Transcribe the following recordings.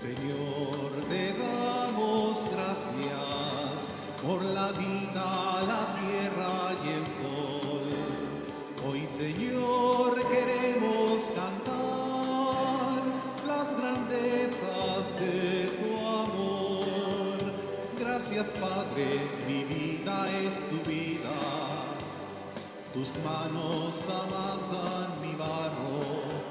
Señor, te damos gracias por la vida, la tierra y el sol. Hoy, Señor, queremos cantar las grandezas de tu amor. Gracias, Padre, mi vida es tu vida. Tus manos amasan mi barro.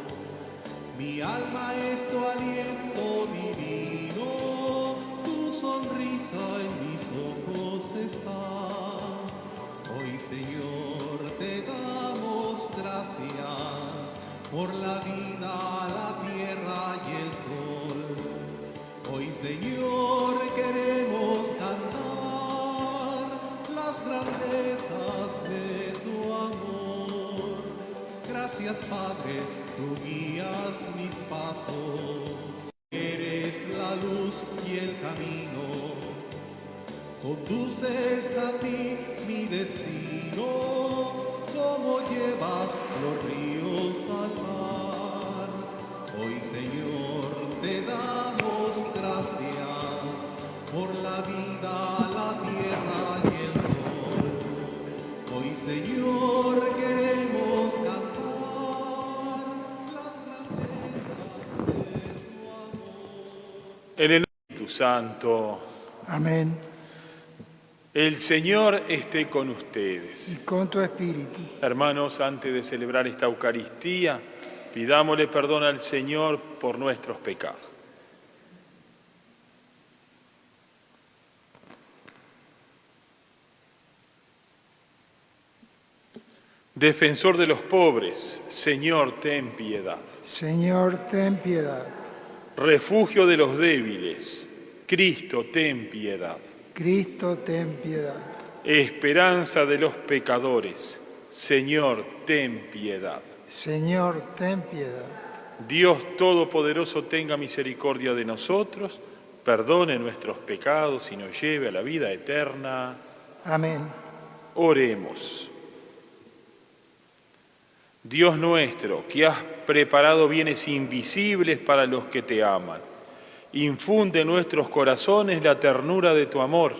Mi alma es tu aliento divino, tu sonrisa en mis ojos está. Hoy, Señor, te damos gracias por la vida, la tierra y el sol. Hoy, Señor, queremos cantar las grandezas de tu amor. Gracias, Padre, tú guías mis pasos, eres la luz y el camino, conduces a ti mi destino, como llevas los ríos al mar. Hoy, Señor, te damos gracias por la vida, la tierra y el sol. Hoy, Señor, queremos cantar en el Espíritu Santo. Amén. El Señor esté con ustedes. Y con tu espíritu. Hermanos, antes de celebrar esta Eucaristía, pidámosle perdón al Señor por nuestros pecados. Defensor de los pobres, Señor, ten piedad. Señor, ten piedad. Refugio de los débiles, Cristo, ten piedad. Cristo, ten piedad. Esperanza de los pecadores, Señor, ten piedad. Señor, ten piedad. Dios Todopoderoso tenga misericordia de nosotros, perdone nuestros pecados y nos lleve a la vida eterna. Amén. Oremos. Dios nuestro, que has preparado bienes invisibles para los que te aman, infunde en nuestros corazones la ternura de tu amor,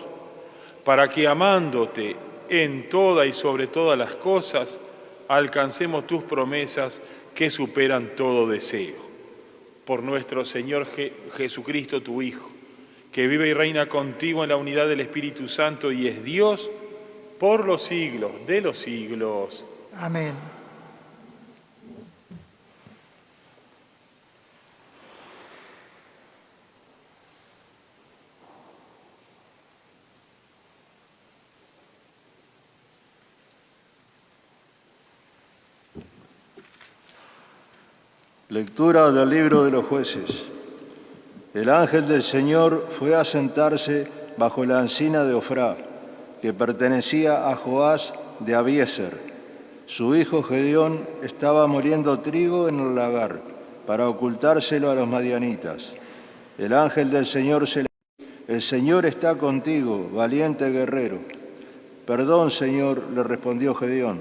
para que amándote en toda y sobre todas las cosas, alcancemos tus promesas que superan todo deseo. Por nuestro Señor Jesucristo, tu Hijo, que vive y reina contigo en la unidad del Espíritu Santo y es Dios por los siglos de los siglos. Amén. Lectura del libro de los jueces. El ángel del Señor fue a sentarse bajo la encina de Ofrá, que pertenecía a Joás de Abiezer. Su hijo Gedeón estaba moliendo trigo en el lagar para ocultárselo a los madianitas. El ángel del Señor se le dijo: «El Señor está contigo, valiente guerrero». «Perdón, Señor», le respondió Gedeón,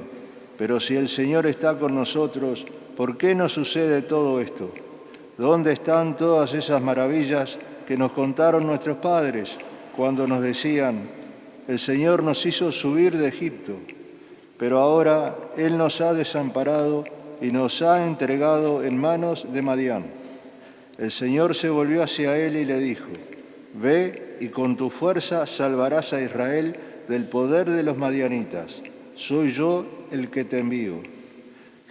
«pero si el Señor está con nosotros, ¿por qué nos sucede todo esto? ¿Dónde están todas esas maravillas que nos contaron nuestros padres cuando nos decían: el Señor nos hizo subir de Egipto, pero ahora Él nos ha desamparado y nos ha entregado en manos de Madián?» El Señor se volvió hacia él y le dijo: «Ve y con tu fuerza salvarás a Israel del poder de los madianitas. Soy yo el que te envío».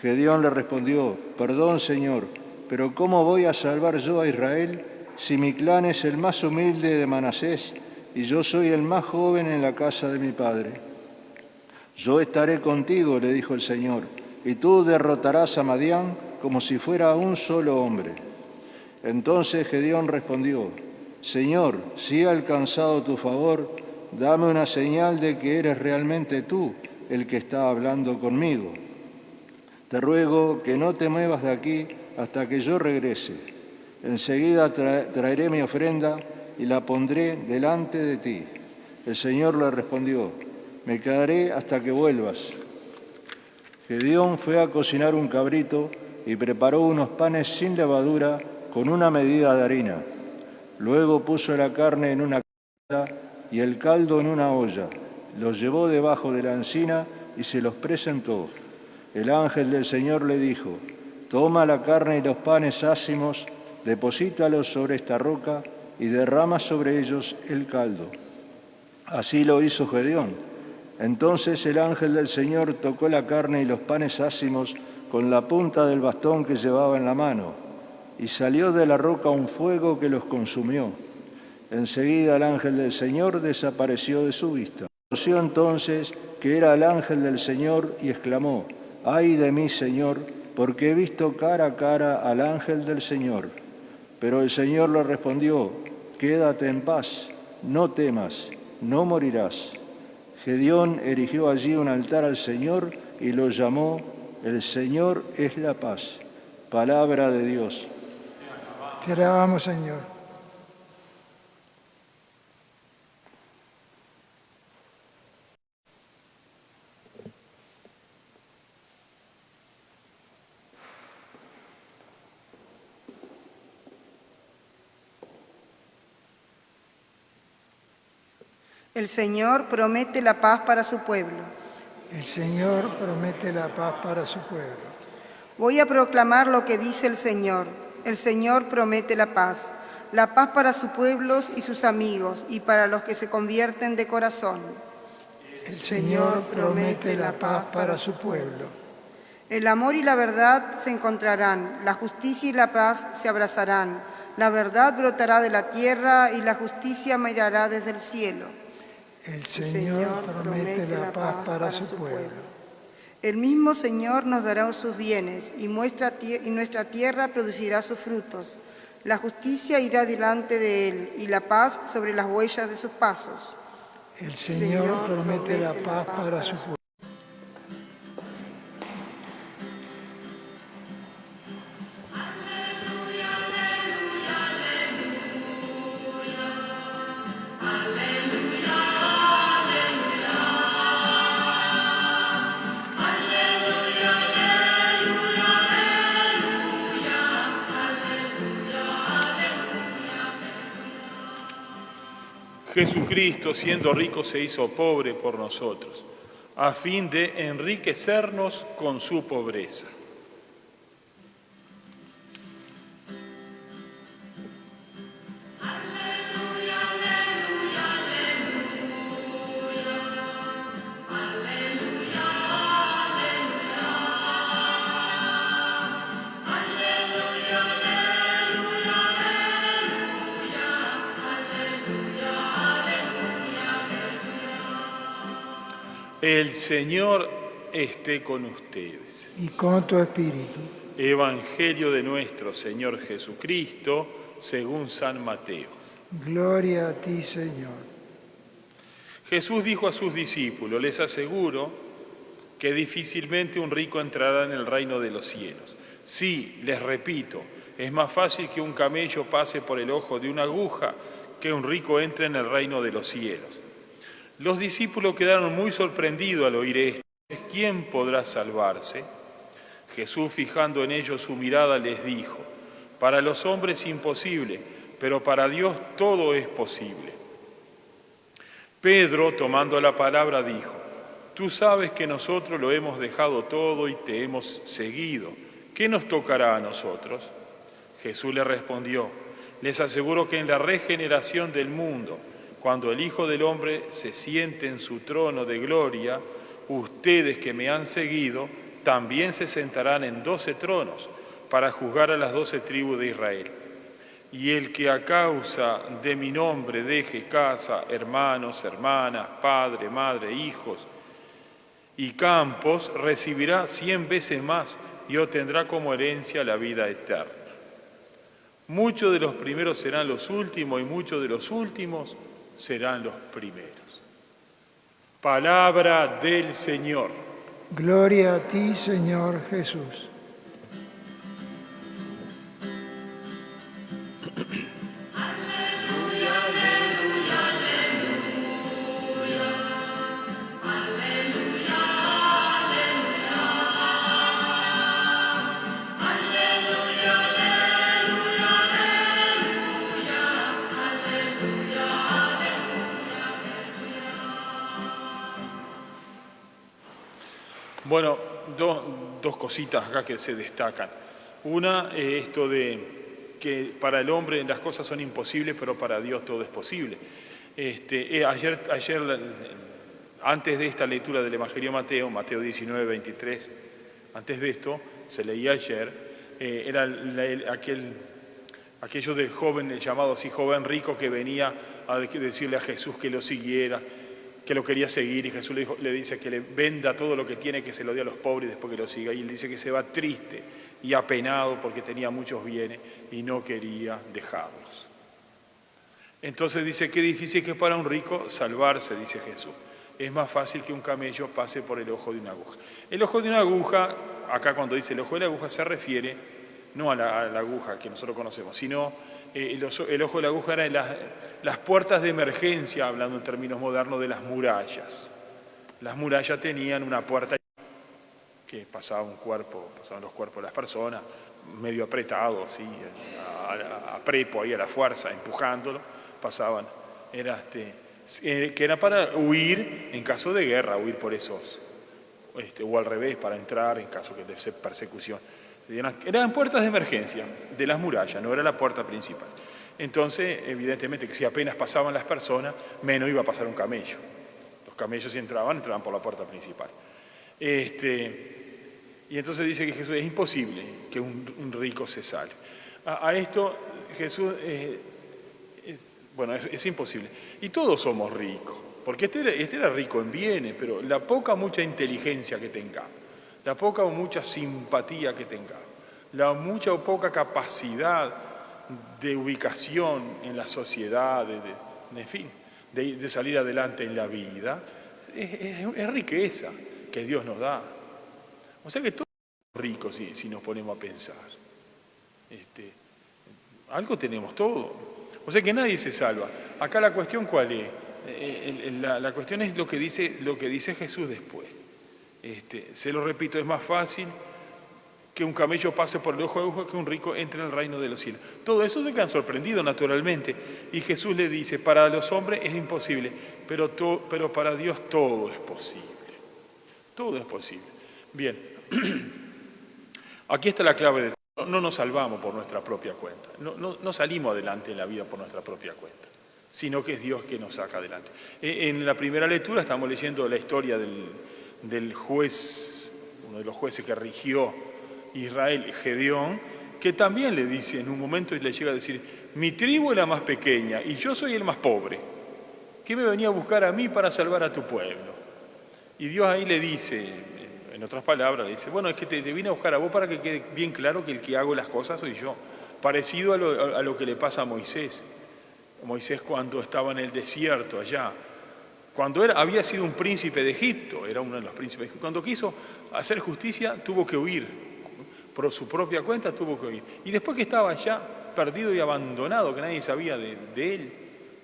Gedeón le respondió: «Perdón, Señor, pero ¿cómo voy a salvar yo a Israel si mi clan es el más humilde de Manasés y yo soy el más joven en la casa de mi padre?» «Yo estaré contigo», le dijo el Señor, «y tú derrotarás a Madián como si fuera un solo hombre». Entonces Gedeón respondió: «Señor, si he alcanzado tu favor, dame una señal de que eres realmente tú el que está hablando conmigo. Te ruego que no te muevas de aquí hasta que yo regrese. Enseguida traeré mi ofrenda y la pondré delante de ti». El Señor le respondió: «Me quedaré hasta que vuelvas». Gedeón fue a cocinar un cabrito y preparó unos panes sin levadura con una medida de harina. Luego puso la carne en una canasta y el caldo en una olla. Los llevó debajo de la encina y se los presentó. El ángel del Señor le dijo: toma la carne y los panes ácimos, deposítalos sobre esta roca y derrama sobre ellos el caldo. Así lo hizo Gedeón. Entonces el ángel del Señor tocó la carne y los panes ácimos con la punta del bastón que llevaba en la mano, y salió de la roca un fuego que los consumió. Enseguida el ángel del Señor desapareció de su vista. Conoció entonces que era el ángel del Señor y exclamó: ¡ay de mí, Señor, porque he visto cara a cara al ángel del Señor! Pero el Señor le respondió: quédate en paz, no temas, no morirás. Gedeón erigió allí un altar al Señor y lo llamó: el Señor es la paz. Palabra de Dios. Te alabamos, Señor. El Señor promete la paz para su pueblo. El Señor promete la paz para su pueblo. Voy a proclamar lo que dice el Señor. El Señor promete la paz para sus pueblos y sus amigos, y para los que se convierten de corazón. El Señor promete la paz para su pueblo. El amor y la verdad se encontrarán, la justicia y la paz se abrazarán. La verdad brotará de la tierra y la justicia mirará desde el cielo. El Señor promete la paz para su pueblo. El mismo Señor nos dará sus bienes y nuestra tierra producirá sus frutos. La justicia irá delante de él y la paz sobre las huellas de sus pasos. El Señor promete la paz para su pueblo. Jesucristo, siendo rico, se hizo pobre por nosotros, a fin de enriquecernos con su pobreza. El Señor esté con ustedes. Y con tu espíritu. Evangelio de nuestro Señor Jesucristo, según San Mateo. Gloria a ti, Señor. Jesús dijo a sus discípulos: les aseguro que difícilmente un rico entrará en el reino de los cielos. Sí, les repito, es más fácil que un camello pase por el ojo de una aguja que un rico entre en el reino de los cielos. Los discípulos quedaron muy sorprendidos al oír esto. ¿Quién podrá salvarse? Jesús, fijando en ellos su mirada, les dijo: para los hombres imposible, pero para Dios todo es posible. Pedro, tomando la palabra, dijo: tú sabes que nosotros lo hemos dejado todo y te hemos seguido. ¿Qué nos tocará a nosotros? Jesús le respondió: les aseguro que en la regeneración del mundo, cuando el Hijo del Hombre se siente en su trono de gloria, ustedes que me han seguido también se sentarán en 12 tronos para juzgar a las 12 tribus de Israel. Y el que a causa de mi nombre deje casa, hermanos, hermanas, padre, madre, hijos y campos, recibirá 100 veces más y obtendrá como herencia la vida eterna. Muchos de los primeros serán los últimos y muchos de los últimos serán los primeros. Palabra del Señor. Gloria a ti, Señor Jesús. Bueno, dos cositas acá que se destacan. Una, esto de que para el hombre las cosas son imposibles, pero para Dios todo es posible. Ayer, antes de esta lectura del Evangelio de Mateo 19, 23, antes de esto, se leía ayer, era aquello del joven, el llamado así joven rico, que venía a decirle a Jesús que lo siguiera, que lo quería seguir, y Jesús le dice que le venda todo lo que tiene, que se lo dé a los pobres y después que lo siga. Y él dice que se va triste y apenado porque tenía muchos bienes y no quería dejarlos. Entonces dice, qué difícil que es para un rico salvarse, dice Jesús. Es más fácil que un camello pase por el ojo de una aguja. El ojo de una aguja, acá cuando dice el ojo de la aguja, se refiere no a la aguja que nosotros conocemos, sino el ojo de la aguja era en las puertas de emergencia, hablando en términos modernos, de las murallas. Las murallas tenían una puerta que pasaban los cuerpos de las personas, medio apretados, ¿sí? a prepo, ahí a la fuerza, empujándolo, pasaban. Que era para huir en caso de guerra, huir por esos, o al revés, para entrar en caso de persecución. Eran puertas de emergencia de las murallas, no era la puerta principal. Entonces, evidentemente, que si apenas pasaban las personas, menos iba a pasar un camello. Los camellos si entraban por la puerta principal. Y entonces dice que Jesús es imposible que un rico se salve. A esto Jesús, es imposible. Y todos somos ricos, porque este era rico en bienes, pero la poca o mucha inteligencia que tengamos, la poca o mucha simpatía que tengamos, la mucha o poca capacidad de ubicación en la sociedad, de salir adelante en la vida, es riqueza que Dios nos da. O sea que todos somos ricos si nos ponemos a pensar. Algo tenemos todo. O sea que nadie se salva. Acá la cuestión ¿cuál es? La cuestión es lo que dice Jesús después. Se lo repito, es más fácil que un camello pase por el ojo de aguja que un rico entre en el reino de los cielos. Todo eso se quedan sorprendidos naturalmente. Y Jesús le dice, para los hombres es imposible, pero para Dios todo es posible. Todo es posible. Bien, aquí está la clave de todo. No nos salvamos por nuestra propia cuenta. No salimos adelante en la vida por nuestra propia cuenta, sino que es Dios que nos saca adelante. En la primera lectura estamos leyendo la historia del juez, uno de los jueces que rigió Israel, Gedeón, que también le dice en un momento y le llega a decir, mi tribu es la más pequeña y yo soy el más pobre. ¿Qué me venía a buscar a mí para salvar a tu pueblo? Y Dios ahí le dice, en otras palabras, le dice, bueno, es que te vine a buscar a vos para que quede bien claro que el que hago las cosas soy yo. Parecido a lo que le pasa a Moisés. Moisés cuando estaba en el desierto allá, cuando había sido un príncipe de Egipto, era uno de los príncipes, cuando quiso hacer justicia tuvo que huir, por su propia cuenta tuvo que huir. Y después que estaba allá, perdido y abandonado, que nadie sabía de él,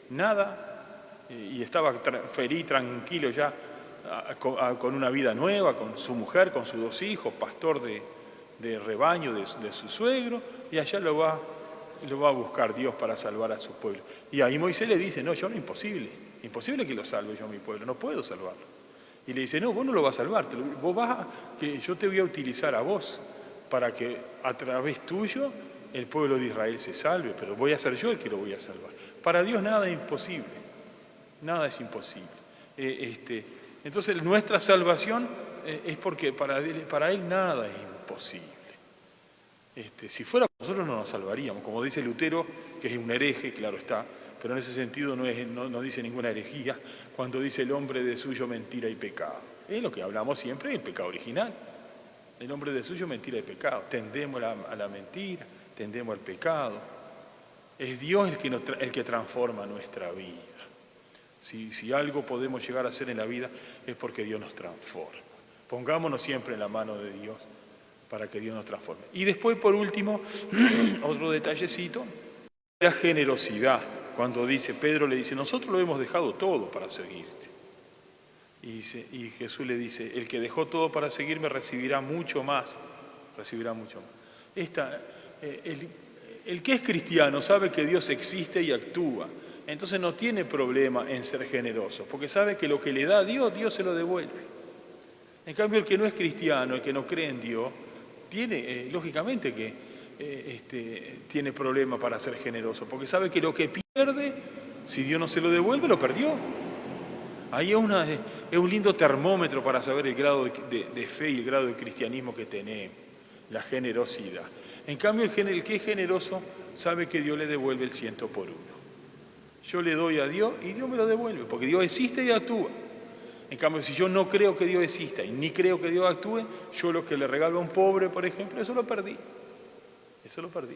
nada, y estaba feliz, tranquilo ya, con una vida nueva, con su mujer, con sus 2 hijos, pastor de rebaño de su suegro, y allá lo va a buscar Dios para salvar a su pueblo. Y ahí Moisés le dice, no, imposible que lo salve yo a mi pueblo, no puedo salvarlo. Y le dice, no, vos no lo vas a salvar, que yo te voy a utilizar a vos para que a través tuyo el pueblo de Israel se salve, pero voy a ser yo el que lo voy a salvar. Para Dios nada es imposible, nada es imposible. Entonces nuestra salvación es porque para Él nada es imposible. Si fuera por nosotros no nos salvaríamos, como dice Lutero, que es un hereje, claro está, pero en ese sentido no dice ninguna herejía cuando dice el hombre de suyo mentira y pecado. Es lo que hablamos siempre del pecado original. El hombre de suyo mentira y pecado. Tendemos a la mentira, tendemos al pecado. Es Dios el que transforma nuestra vida. Si algo podemos llegar a hacer en la vida es porque Dios nos transforma. Pongámonos siempre en la mano de Dios para que Dios nos transforme. Y después, por último, otro detallecito, la generosidad. Cuando Pedro le dice, nosotros lo hemos dejado todo para seguirte. Y Jesús le dice, el que dejó todo para seguirme recibirá mucho más. Recibirá mucho más. El que es cristiano sabe que Dios existe y actúa. Entonces no tiene problema en ser generoso, porque sabe que lo que le da a Dios, Dios se lo devuelve. En cambio, el que no es cristiano, el que no cree en Dios, tiene, lógicamente que tiene problemas para ser generoso, porque sabe que lo que pierde, si Dios no se lo devuelve, lo perdió. Ahí es un lindo termómetro para saber el grado de fe y el grado de cristianismo que tenemos, la generosidad. En cambio, el que es generoso sabe que Dios le devuelve el 100 por 1. Yo le doy a Dios y Dios me lo devuelve, porque Dios existe y actúa. En cambio, si yo no creo que Dios exista y ni creo que Dios actúe, yo lo que le regalo a un pobre, por ejemplo, eso lo perdí. Eso lo perdí.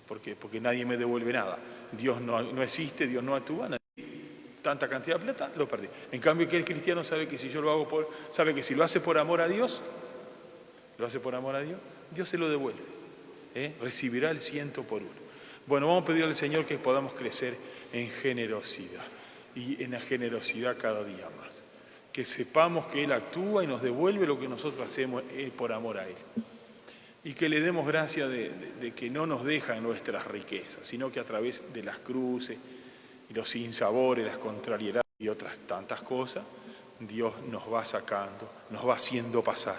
¿Por qué? Porque nadie me devuelve nada. Dios no existe, Dios no actúa, tanta cantidad de plata, lo perdí. En cambio, que el cristiano sabe que si yo lo hago sabe que si lo hace por amor a Dios, Dios se lo devuelve. Recibirá el 100 por 1. Bueno, vamos a pedirle al Señor que podamos crecer en generosidad y en la generosidad cada día más. Que sepamos que Él actúa y nos devuelve lo que nosotros hacemos por amor a Él. Y que le demos gracia de que no nos deja en nuestras riquezas, sino que a través de las cruces, y los sinsabores, las contrariedades y otras tantas cosas, Dios nos va sacando, nos va haciendo pasar,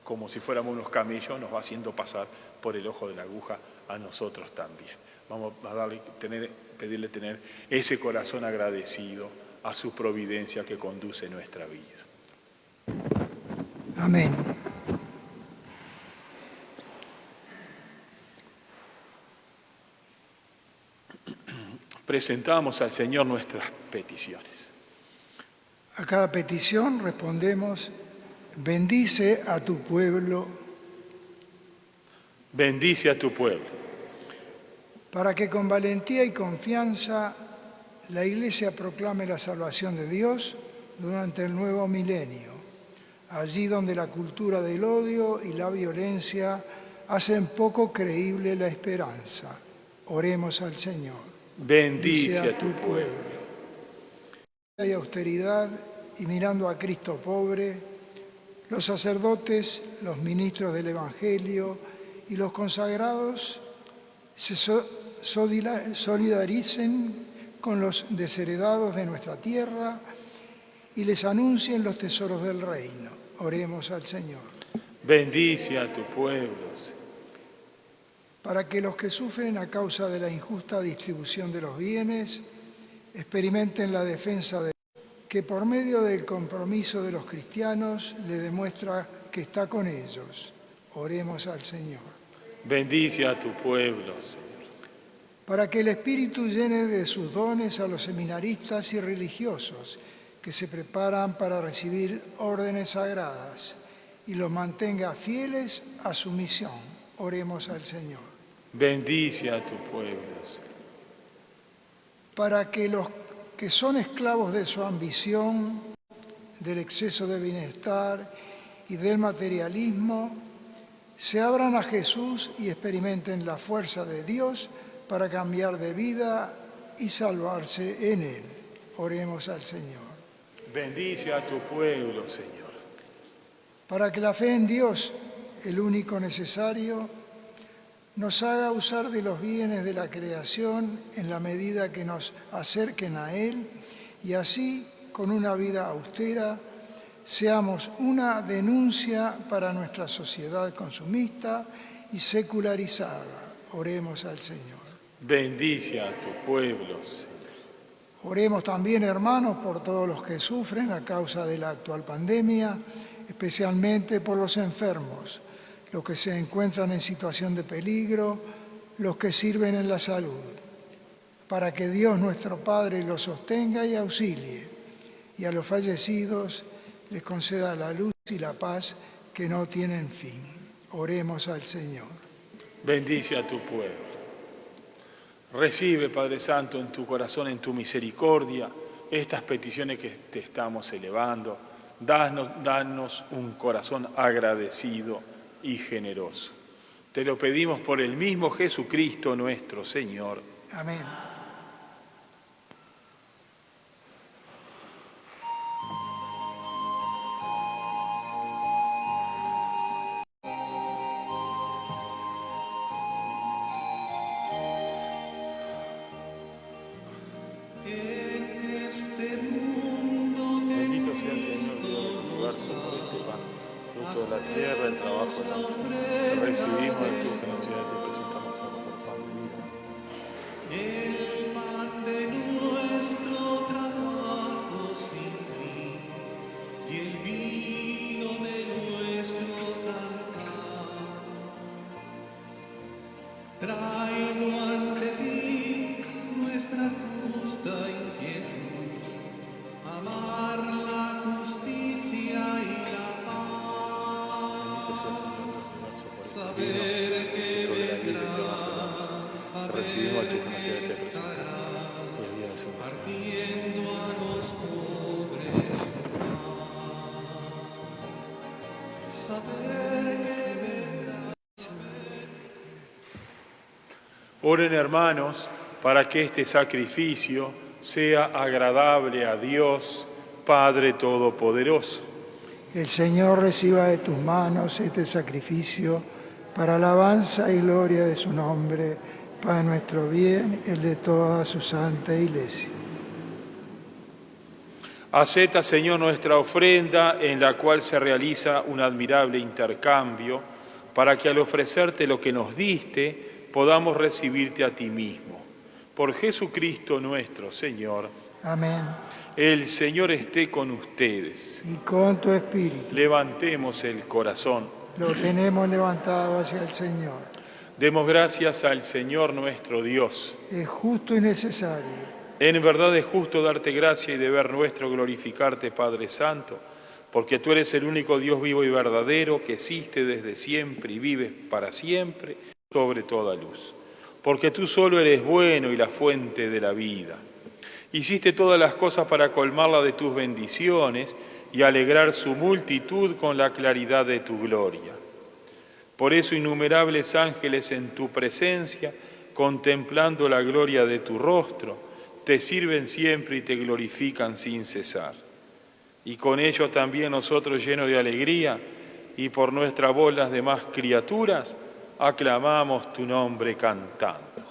como si fuéramos unos camellos, nos va haciendo pasar por el ojo de la aguja a nosotros también. Vamos a pedirle tener ese corazón agradecido a su providencia que conduce nuestra vida. Amén. Presentamos al Señor nuestras peticiones. A cada petición respondemos: bendice a tu pueblo. Bendice a tu pueblo. Para que con valentía y confianza la Iglesia proclame la salvación de Dios durante el nuevo milenio, allí donde la cultura del odio y la violencia hacen poco creíble la esperanza. Oremos al Señor. Bendice a tu pueblo. Hay austeridad y mirando a Cristo pobre, los sacerdotes, los ministros del Evangelio y los consagrados se solidaricen con los desheredados de nuestra tierra y les anuncien los tesoros del reino. Oremos al Señor. Bendice a tu pueblo, Señor. Para que los que sufren a causa de la injusta distribución de los bienes experimenten la defensa de que por medio del compromiso de los cristianos le demuestra que está con ellos. Oremos al Señor. Bendice a tu pueblo, Señor. Para que el Espíritu llene de sus dones a los seminaristas y religiosos que se preparan para recibir órdenes sagradas y los mantenga fieles a su misión. Oremos al Señor. Bendice a tu pueblo, Señor. Para que los que son esclavos de su ambición, del exceso de bienestar y del materialismo, se abran a Jesús y experimenten la fuerza de Dios para cambiar de vida y salvarse en Él. Oremos al Señor. Bendice a tu pueblo, Señor. Para que la fe en Dios, el único necesario, nos haga usar de los bienes de la creación en la medida que nos acerquen a Él y así, con una vida austera, seamos una denuncia para nuestra sociedad consumista y secularizada. Oremos al Señor. Bendice a tu pueblo, Señor. Oremos también, hermanos, por todos los que sufren a causa de la actual pandemia, especialmente por los enfermos, los que se encuentran en situación de peligro, los que sirven en la salud, para que Dios nuestro Padre los sostenga y auxilie, y a los fallecidos les conceda la luz y la paz que no tienen fin. Oremos al Señor. Bendice a tu pueblo. Recibe, Padre Santo, en tu corazón, en tu misericordia, estas peticiones que te estamos elevando. Danos un corazón agradecido y generoso. Te lo pedimos por el mismo Jesucristo nuestro Señor. Amén. Bendito sea el Señor, Dios, lugar Danos la ofrenda recibimos del de tu gracia y te presentamos ahora por pan de vida. el pan de nuestro trabajo sin fin y el vino de nuestro cantar. Traigo ante ti nuestra justa inquietud, amar la justicia y la paz, saber que vendrás, saber Recibimos de tu que gracia y te presentamos. estarás partiendo a los pobres tu paz, saber que vendrás. Oren, hermanos, para que este sacrificio sea agradable a Dios, Padre Todopoderoso. El Señor reciba de tus manos este sacrificio para alabanza y gloria de su nombre, para nuestro bien, el de toda su santa Iglesia. Acepta, Señor, nuestra ofrenda en la cual se realiza un admirable intercambio, para que al ofrecerte lo que nos diste, podamos recibirte a ti mismo. Por Jesucristo nuestro Señor. Amén. El Señor esté con ustedes. Y con tu espíritu. Levantemos el corazón. Lo tenemos levantado hacia el Señor. Demos gracias al Señor nuestro Dios. Es justo y necesario. En verdad es justo darte gracia y deber nuestro glorificarte, Padre Santo, porque tú eres el único Dios vivo y verdadero que existe desde siempre y vives para siempre sobre toda luz. Porque tú solo eres bueno y la fuente de la vida. Hiciste todas las cosas para colmarla de tus bendiciones y alegrar su multitud con la claridad de tu gloria. Por eso innumerables ángeles en tu presencia, contemplando la gloria de tu rostro, te sirven siempre y te glorifican sin cesar. Y con ello también nosotros, llenos de alegría, y por nuestra voz las demás criaturas, aclamamos tu nombre cantando.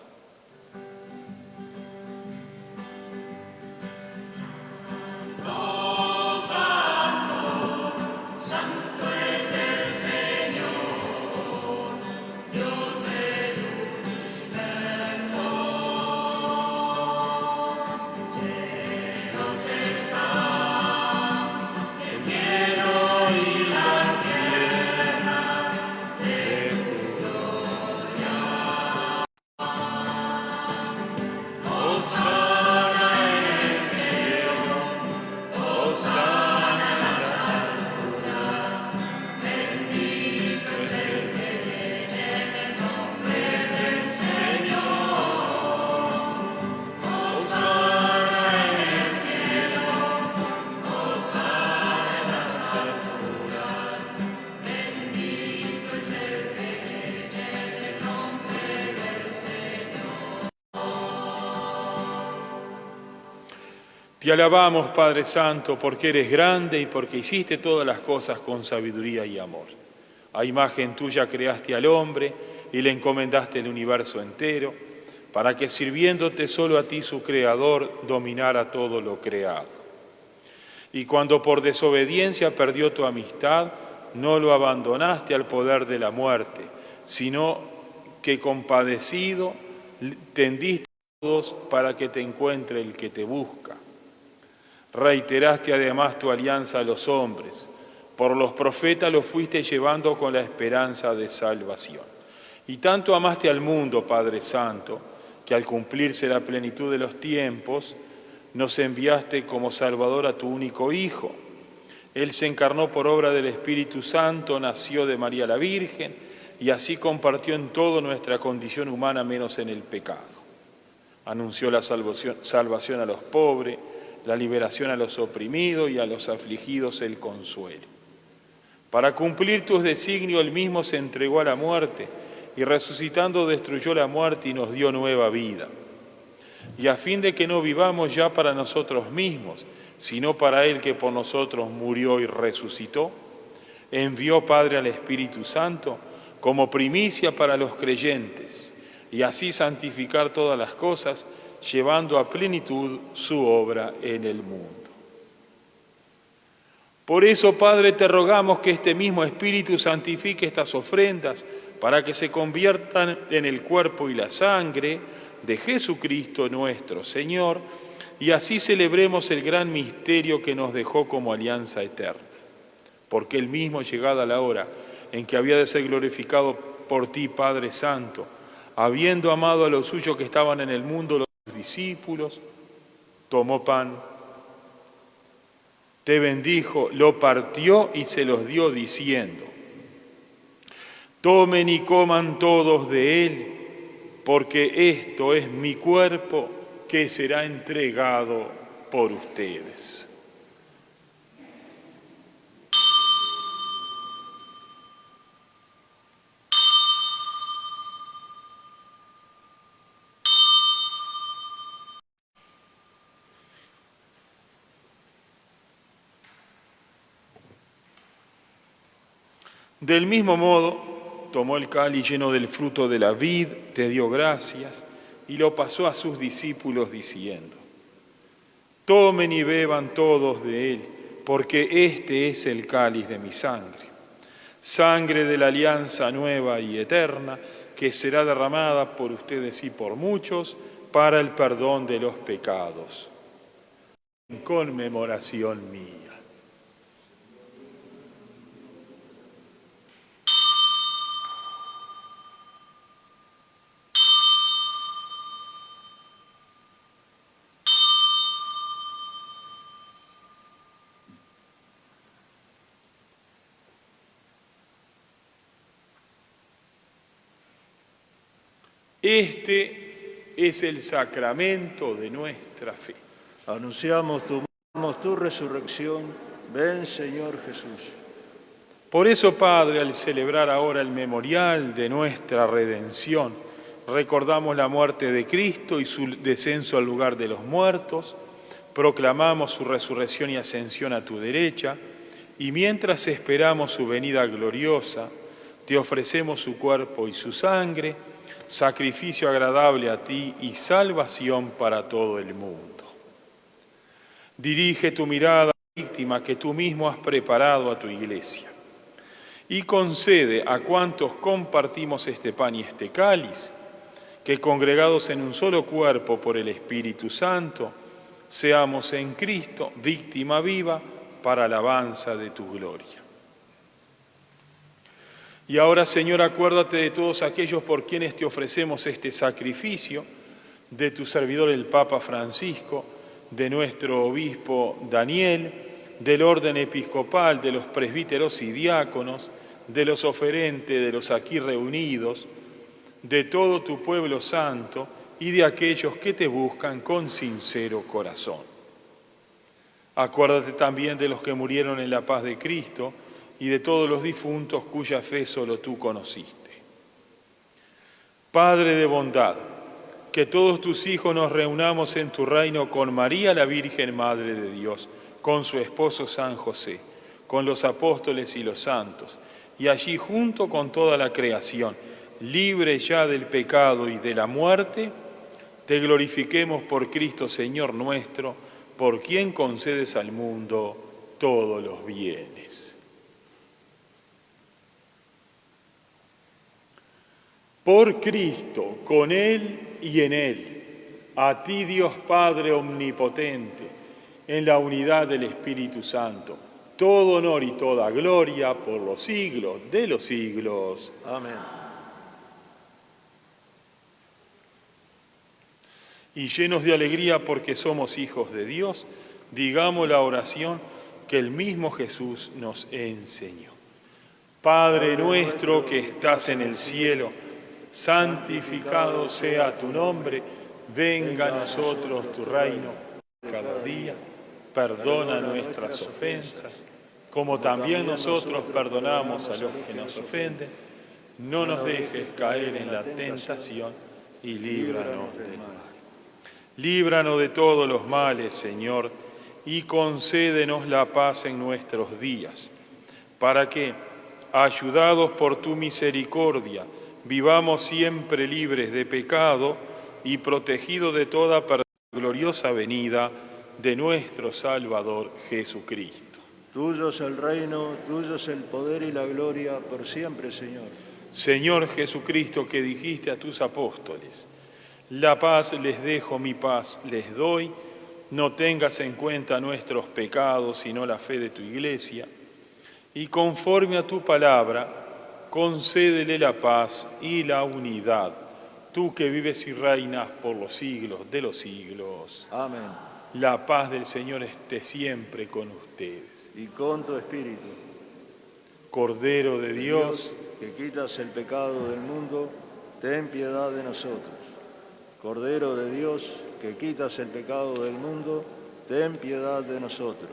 Te alabamos, Padre Santo, porque eres grande y porque hiciste todas las cosas con sabiduría y amor. A imagen tuya creaste al hombre y le encomendaste el universo entero, para que sirviéndote solo a ti, su Creador, dominara todo lo creado. Y cuando por desobediencia perdió tu amistad, no lo abandonaste al poder de la muerte, sino que compadecido tendiste a todos para que te encuentre el que te busca. Reiteraste además tu alianza a los hombres. Por los profetas los fuiste llevando con la esperanza de salvación. Y tanto amaste al mundo, Padre Santo, que al cumplirse la plenitud de los tiempos, nos enviaste como Salvador a tu único Hijo. Él se encarnó por obra del Espíritu Santo, nació de María la Virgen, y así compartió en todo nuestra condición humana menos en el pecado. Anunció la salvación a los pobres, la liberación a los oprimidos y a los afligidos el consuelo. Para cumplir tus designios, él mismo se entregó a la muerte y resucitando destruyó la muerte y nos dio nueva vida. Y a fin de que no vivamos ya para nosotros mismos, sino para él que por nosotros murió y resucitó, envió, Padre, al Espíritu Santo como primicia para los creyentes y así santificar todas las cosas, llevando a plenitud su obra en el mundo. Por eso, Padre, te rogamos que este mismo Espíritu santifique estas ofrendas para que se conviertan en el cuerpo y la sangre de Jesucristo nuestro Señor, y así celebremos el gran misterio que nos dejó como alianza eterna. Porque Él mismo, llegada la hora en que había de ser glorificado por ti, Padre Santo, habiendo amado a los suyos que estaban en el mundo, los discípulos, tomó pan, te bendijo, lo partió y se los dio diciendo: tomen y coman todos de él, porque esto es mi cuerpo que será entregado por ustedes. Del mismo modo, tomó el cáliz lleno del fruto de la vid, te dio gracias y lo pasó a sus discípulos diciendo: tomen y beban todos de él, porque este es el cáliz de mi sangre, sangre de la alianza nueva y eterna, que será derramada por ustedes y por muchos para el perdón de los pecados. En conmemoración mía. Este es el sacramento de nuestra fe. Anunciamos tu resurrección. Ven, Señor Jesús. Por eso, Padre, al celebrar ahora el memorial de nuestra redención, recordamos la muerte de Cristo y su descenso al lugar de los muertos, proclamamos su resurrección y ascensión a tu derecha, y mientras esperamos su venida gloriosa, te ofrecemos su cuerpo y su sangre, sacrificio agradable a ti y salvación para todo el mundo. Dirige tu mirada a la víctima que tú mismo has preparado a tu iglesia y concede a cuantos compartimos este pan y este cáliz, que congregados en un solo cuerpo por el Espíritu Santo, seamos en Cristo víctima viva para alabanza de tu gloria. Y ahora, Señor, acuérdate de todos aquellos por quienes te ofrecemos este sacrificio, de tu servidor el Papa Francisco, de nuestro obispo Daniel, del orden episcopal, de los presbíteros y diáconos, de los oferentes, de los aquí reunidos, de todo tu pueblo santo y de aquellos que te buscan con sincero corazón. Acuérdate también de los que murieron en la paz de Cristo y de todos los difuntos cuya fe solo tú conociste. Padre de bondad, que todos tus hijos nos reunamos en tu reino con María, la Virgen Madre de Dios, con su esposo San José, con los apóstoles y los santos, y allí junto con toda la creación, libre ya del pecado y de la muerte, te glorifiquemos por Cristo Señor nuestro, por quien concedes al mundo todos los bienes. Por Cristo, con Él y en Él, a ti Dios Padre Omnipotente, en la unidad del Espíritu Santo, todo honor y toda gloria por los siglos de los siglos. Amén. Y llenos de alegría porque somos hijos de Dios, digamos la oración que el mismo Jesús nos enseñó. Padre nuestro que estás en el cielo, santificado sea tu nombre, venga a nosotros tu reino cada día, perdona nuestras ofensas, como también nosotros perdonamos a los que nos ofenden, no nos dejes caer en la tentación y líbranos del mal. Líbranos de todos los males, Señor, y concédenos la paz en nuestros días, para que, ayudados por tu misericordia, vivamos siempre libres de pecado y protegidos de toda gloriosa venida de nuestro Salvador Jesucristo. Tuyo es el reino, tuyo es el poder y la gloria por siempre, Señor. Señor Jesucristo, que dijiste a tus apóstoles, la paz les dejo, mi paz les doy, no tengas en cuenta nuestros pecados, sino la fe de tu Iglesia, y conforme a tu palabra, concédele la paz y la unidad, tú que vives y reinas por los siglos de los siglos. Amén. La paz del Señor esté siempre con ustedes. Y con tu espíritu. Cordero de Dios, que quitas el pecado del mundo, ten piedad de nosotros. Cordero de Dios, que quitas el pecado del mundo, ten piedad de nosotros.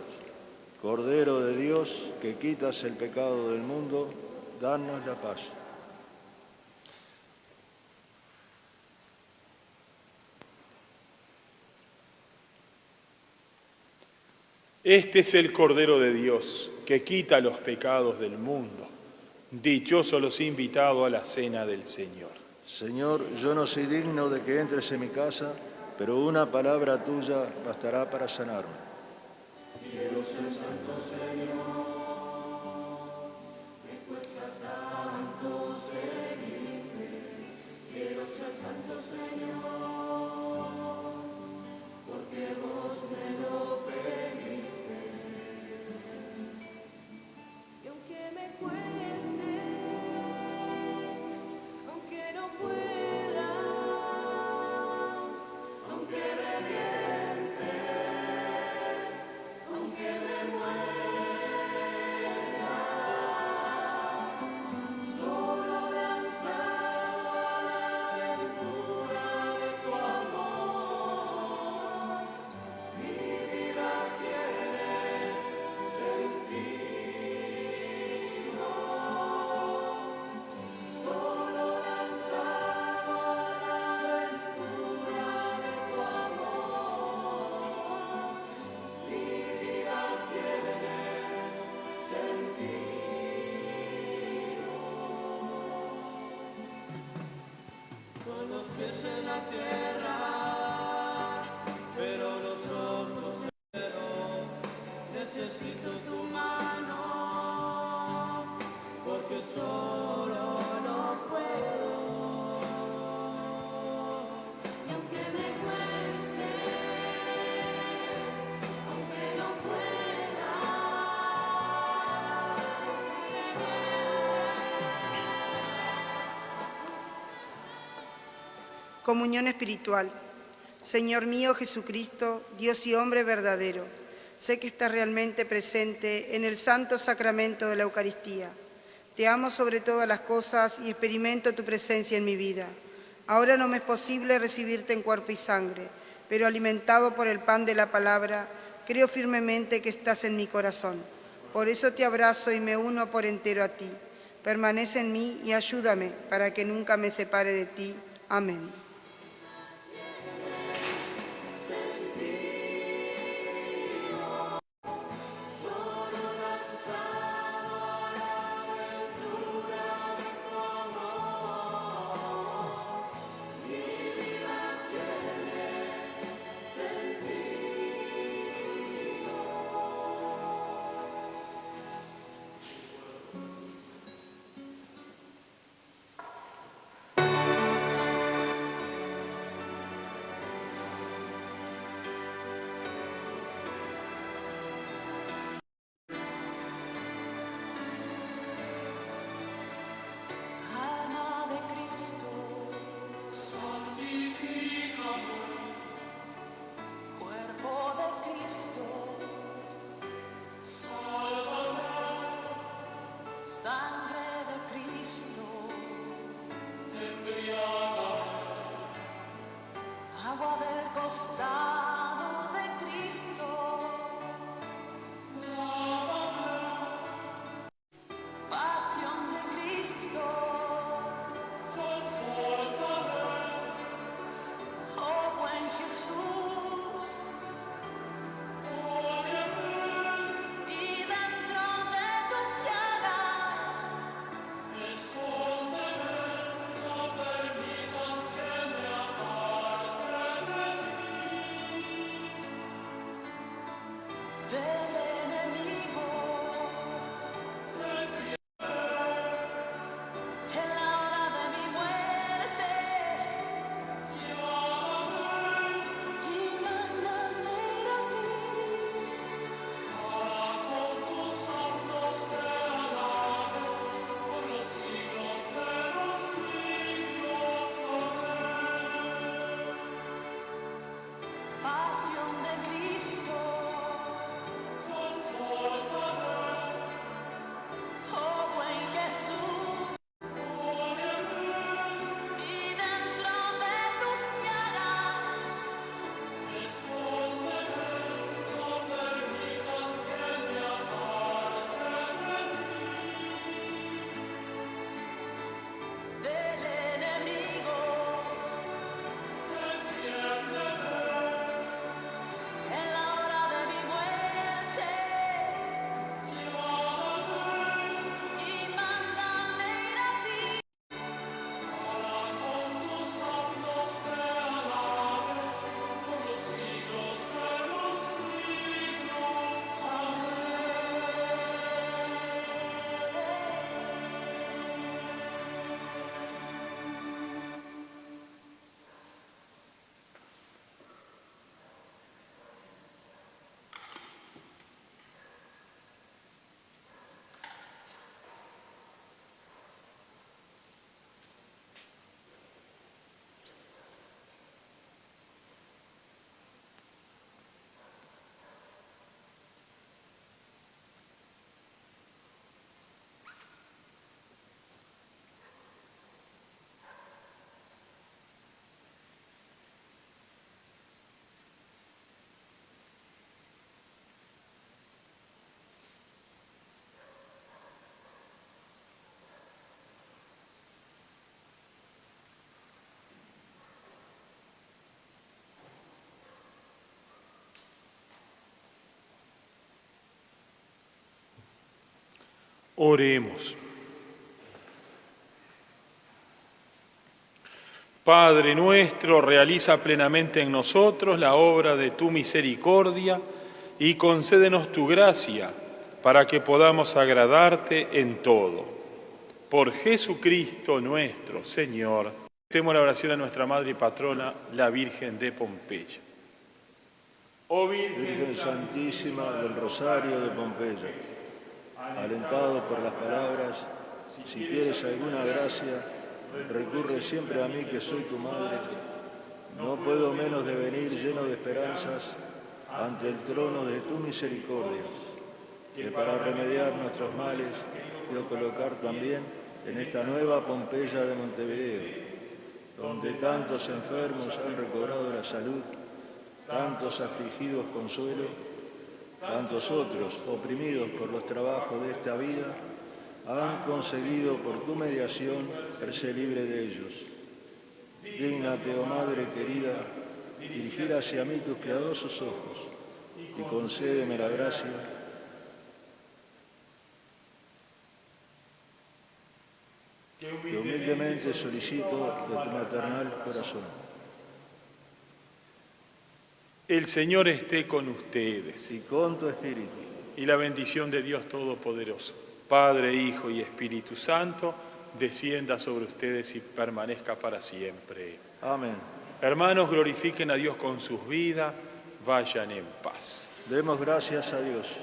Cordero de Dios, que quitas el pecado del mundo, danos la paz. este es el Cordero de Dios, que quita los pecados del mundo. Dichosos los invitados a la cena del Señor. Señor, yo no soy digno de que entres en mi casa, pero una palabra tuya bastará para sanarme. Quiero ser santo, Señor, me cuesta tanto seguirte. Quiero ser santo, Señor, porque vos me lo pediste. Y aunque me cueste, aunque no pueda, aunque reviente, aunque me muera, solo de ansiar la aventura de tu amor, mi vida tiene sentido. Solo de ansiar la aventura de tu amor, mi vida tiene sentido. Con los pies en la tierra, pero los ojos cielo, necesito tu mano, porque solo no puedo. Y aunque me cueste, aunque no pueda, Comunión espiritual. Señor mío Jesucristo, Dios y hombre verdadero, sé que estás realmente presente en el santo sacramento de la Eucaristía. Te amo sobre todas las cosas y experimento tu presencia en mi vida. Ahora no me es posible recibirte en cuerpo y sangre, pero alimentado por el pan de la palabra, creo firmemente que estás en mi corazón. Por eso te abrazo y me uno por entero a ti. Permanece en mí y ayúdame para que nunca me separe de ti. Amén. Alma de Cristo, santifícame. Cuerpo de Cristo, sálvame. Sangre de Cristo, embriágame. Agua del costado de Cristo, lávame. Pasión de Cristo, confórtame. Oh buen Jesús, óyeme. Y dentro de tus llagas, escóndeme. No permitas que me aparte de ti, del enemigo. Oremos. Padre nuestro, realiza plenamente en nosotros la obra de tu misericordia y concédenos tu gracia para que podamos agradarte en todo. Por Jesucristo nuestro Señor. Hacemos la oración a nuestra Madre y Patrona, la Virgen de Pompeya. Oh Virgen Santísima del Rosario de Pompeya, alentado por las palabras, si quieres alguna gracia, recurre siempre a mí que soy tu madre. No puedo menos de venir lleno de esperanzas ante el trono de tu misericordia, que para remediar nuestros males quiero colocar también en esta nueva Pompeya de Montevideo, donde tantos enfermos han recobrado la salud, tantos afligidos consuelo, tantos otros oprimidos por los trabajos de esta vida, han conseguido por tu mediación verse libre de ellos. Dígnate, oh Madre querida, dirigir hacia mí tus piadosos ojos y concédeme la gracia que humildemente solicito de tu maternal corazón. El Señor esté con ustedes. Y con tu espíritu. Y la bendición de Dios Todopoderoso, Padre, Hijo y Espíritu Santo, descienda sobre ustedes y permanezca para siempre. Amén. Hermanos, glorifiquen a Dios con sus vidas, vayan en paz. Demos gracias a Dios.